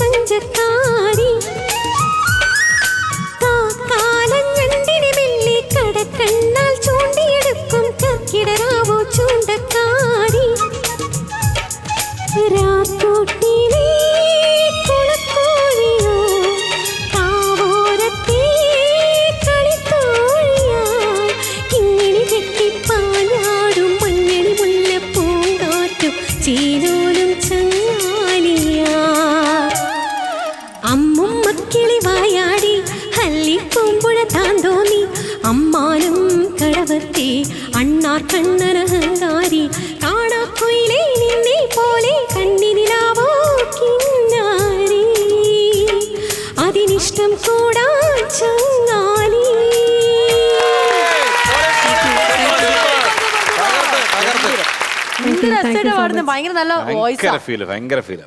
മഞ്ചക്കാരി കാലഞ്ഞണ്ടിനെ മെല്ലെ കടക്കണ്ണാൽ ചൂണ്ടിയെടുക്കും കക്കിടരാവോ ചൂണ്ടക്കാരി രാക്കൂട്ടിലെ കുളക്കോഴിയോ കാവോരത്തെ കളിത്തോഴിയായി കിങ്ങിണി കെട്ടിപ്പാഞ്ഞാടും മഞ്ഞണി മുല്ലപ്പൂങ്കാറ്റും ചീനോലും ചങ്ങാലിയാ അമ്മുമ്മക്കിളി വായാടി ഹല്ലിപ്പൂമ്പുഴ താന്തോന്നി അമ്മാനും കടവത്തെ അണ്ണാർ കണ്ണനഹങ്കാരി കാണാക്കുയിലേ നിന്നെ പോലെ കണ്ണിനിലാവോ കിന്നാരി അതിനിഷ്ടം കൂടാ ചങ്ങാലി. ഭയങ്കര നല്ല വോയിസ്. ഭയങ്കര ഫീല്